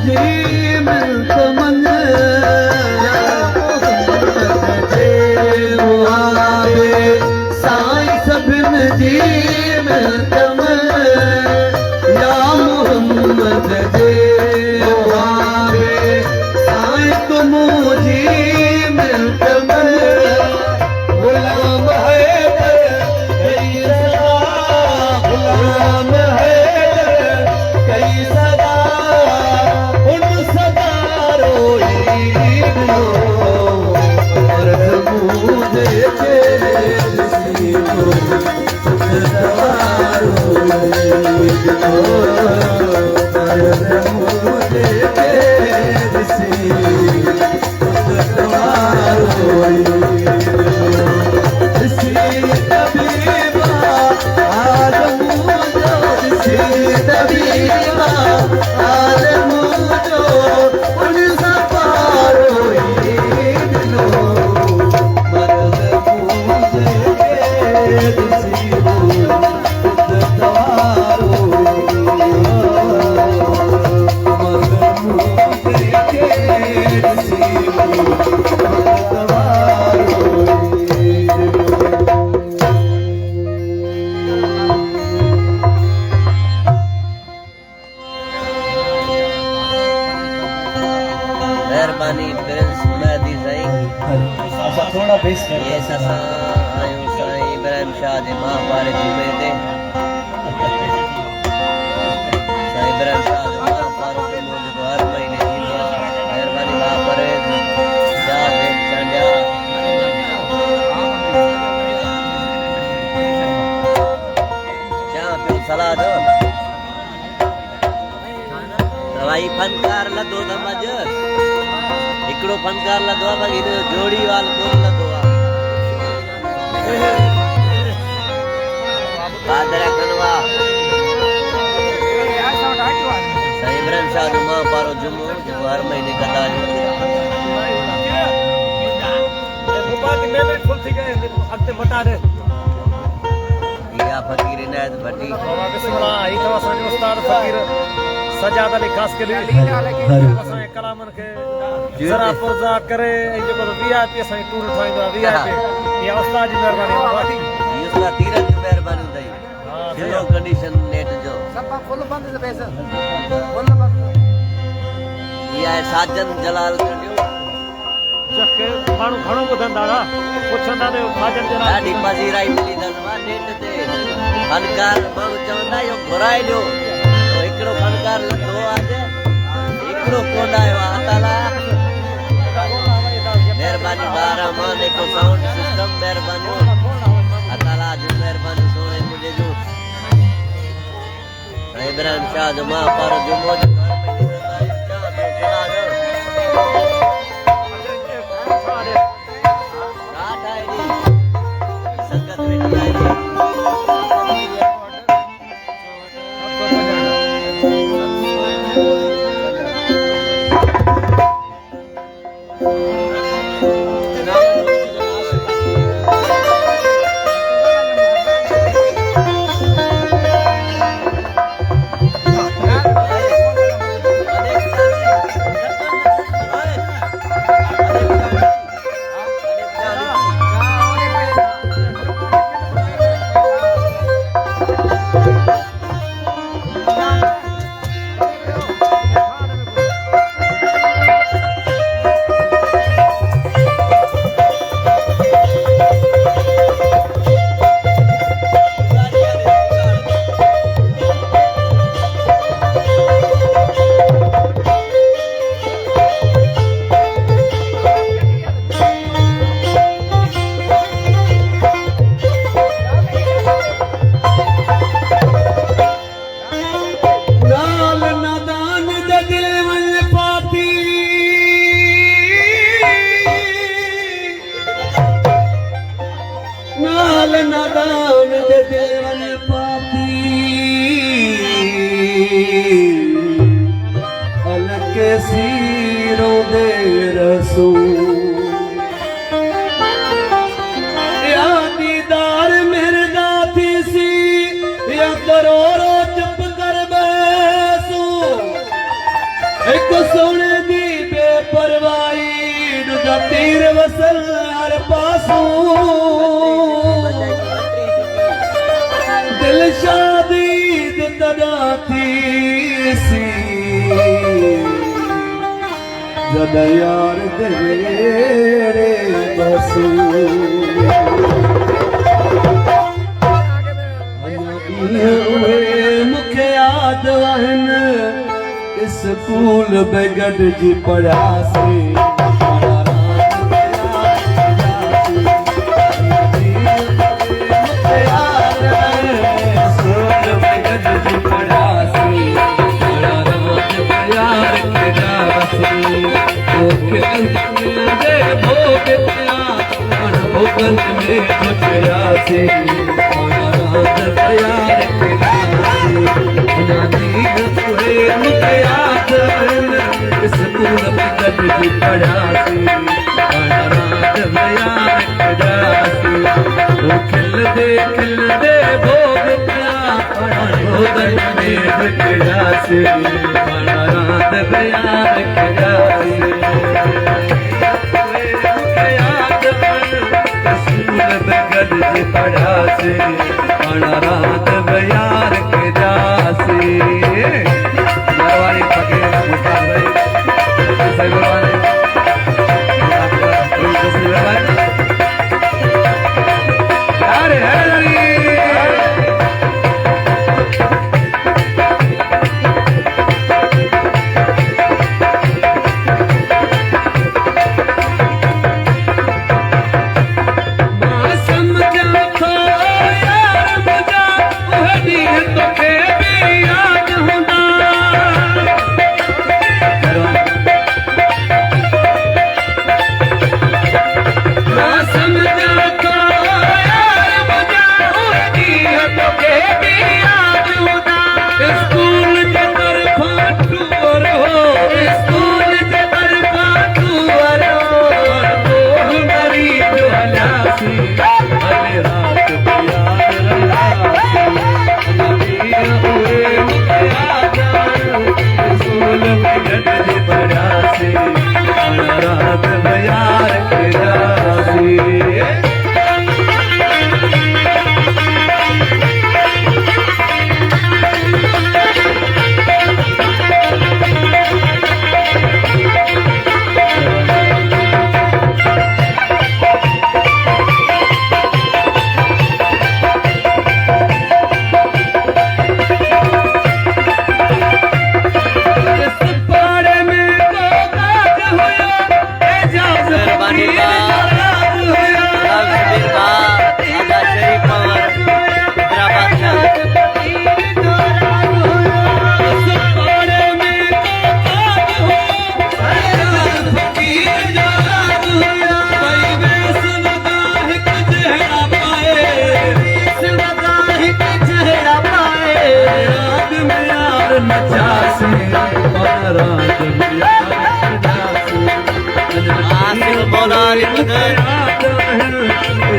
जी मिलत मन साईं सभिन जी मिलत मन या मोहम्मद जे साईं तुम जी मिलत मन गुलाम हैदर कई सदा गुलाम हैदर कई सदा उन सदा रोई दिलो अर्ज़ मुझे तेरे नसीबो सदा रोई दिलो अर्ज़ मुझे तेरे नसीबो सदा रोई मेहरबानी प्रिंस मेहदी साईं थोड़ा बेस कर ये ससा आयो साईं इब्राहिम शाह जे मां बारे जुमे ते साईं इब्राहिम शाह जे मां बारे जुमे जो हर महीने थींदो आहे मेहरबानी मां परवेज शाह जे चंडिया जा पियो सलाह दो दवाई फनकार लदो त मज हिकिड़ो फनकार लदो आहे बाक़ी जोड़ी वाल कोन लदो आहे कादर कनवा साईं इब्राहिम शाह जो मां पारो जुमो जेको हर महीने कंदा आहियूं इहा फ़कीर इनायत भट्टी सजाद अली खास के लिए असां कलामन के जरा पुरजा करे जेको वीआईपी असां टूर ठाहींदो वीआईपी या उस्ताद जी मेहरबानी इहो सदा तीरथ जी मेहरबानी अथई दिलो कंडीशन नेट जो सब फुल बंद से पैसा फुल बंद इहा आहे साजन जलाल कंडियो जके माण्हू घणो ॿुधंदा ना पुछंदा त साजन जलाल ॾाढी पजीराई मिली अथनि नेट ते फनकार माण्हू चवंदा इहो घुराए ॾियो हिकिड़ो फनकार लॻंदो आहे हिकिड़ो कोन आयो आहे ताला मेहरबानी बारहमान हिकु साउंड सिस्टम मेहरबानी ताला जी मेहरबानी सोने मुझे जो इब्राहिम शाह जो मां पर जुमो जो संगत हर पासों दिल शादी तदा थी सी जद यार देरे बसू मुखे याद आहिनि स्कूल में गॾिजी पढ़ियासीं खिलदे भोग भोगन में ढकड़ासी रात बयार कजासी याद स्कूल में गॾिजी पढ़ासी रात बयार कजासी मारवाड़ी फकीर मुस्तान भाई सही बोलवाने अरे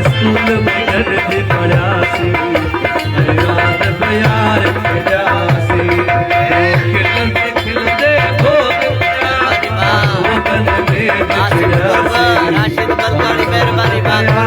स्कूल में गॾिजी पढ़ियासीं रात बयार कजासी खिलंदे खिलंदे भोग भोगन में ढकड़ासी राशिद बलवानी मेहरबानी बात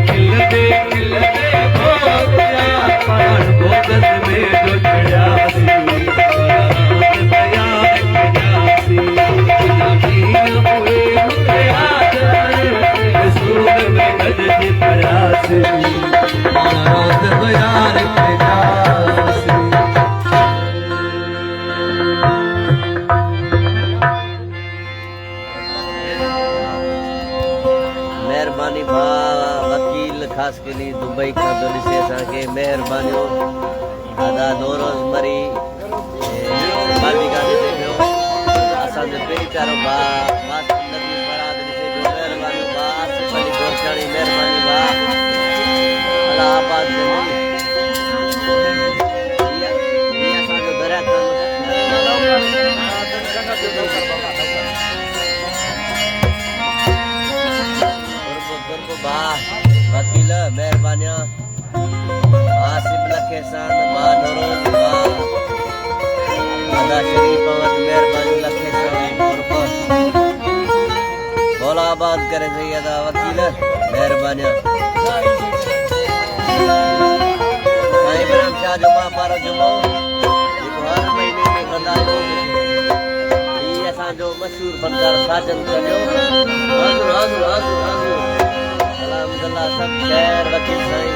खिलदे भोग भोगन में ढकड़ासी साईं भाउ वकील ख़ासि करे दुबई खां थो ॾिसे असांखे महिरबानियूं दादा नौरोज़ मरी बाजी खां ॾिसे पियो असांजो पहिरीं प्यारो भाउ मास्टर नबी फराद ॾिसे पियो महिरबानियूं भाउ आसिफ अली गोरचाणी महिरबानी भाउ अला आबाद असांजो दरिया वकील महिरबानियां आसिफ लखे सान मां नौरोज़ भाउ दादा शरीफ वटि महिरबानी लखे सान मौला आबाद करे सही अदा वकील महिरबानियां साईं इब्राहिम शाह जो महापारो जुमो जेको हर महीने में कंदा आहियूं ही असांजो मशहूर फनकार साजन कयो हाज़ुर हाज़ुर हाज़ुर हाज़ुर अल्हम्दुलिल्लाह सब खैर वकील साईं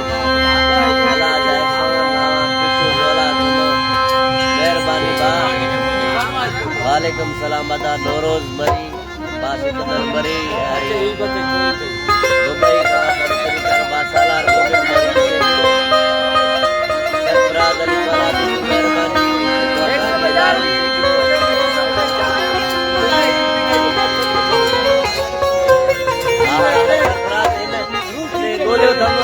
अल्लाह जाए खुशू मौला जुमो मेहरबानी बा वालेकुम सलाम अदा नौरोज़ मरी बासिकदर मरी दुबई का सरकार बासालार मोमिन मरी सरफराज अली वाला मेहरबानी बोलो धम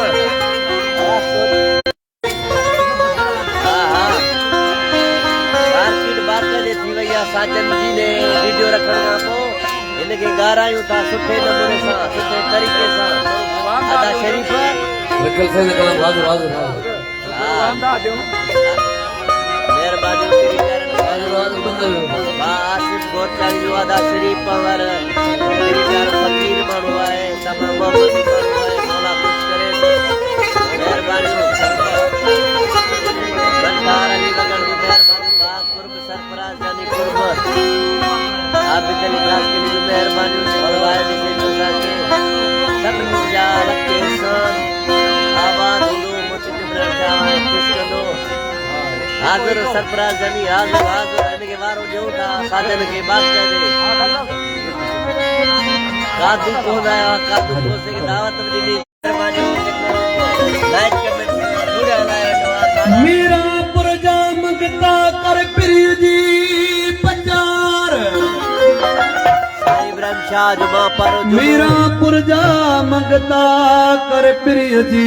मार्केट बात जे थी वई आहे साजन जी ने वीडियो रखण खां पोइ हिनखे गारायूं था सुठे नमूने सां सुठे तरीक़े सां अदा शरीफ वकील साईं जो कलाम हाज़ुर हाज़ुर महिरबानी आसिफ गोरचाणी जो अदा शरीफ पवर मेरी प्यारो फकीर माण्हू आहे तमामु मोहब्बती माण्हू आहे मौला ख़ुश करे मेहरबानी सरकार अली लगन जी मेहरबानी बा कुर्ब सरफराज जानी कुर्ब आबिद अली खास के लिए मेहरबानी और वाहिद से जो साथे सब मुंहिंजा लखे सान आबाद हुलो मुझे इब्राहिम खुश कंदो हाज़िर सरफराज जानी हाज़िर हाज़िर इनके वारो ॾियूं था साजन खे बात कजे कादू कोन आया कादू कोसे की दावत ॾिनी मेहरबानी लाइक कमेंट जुड़े हलाए वठो मीरा पुरजा मंगता कर प्रिय जी पंजार साईं इब्राहिम शाह जो महापारो मीरा पुरजा मंगता कर प्रिय जी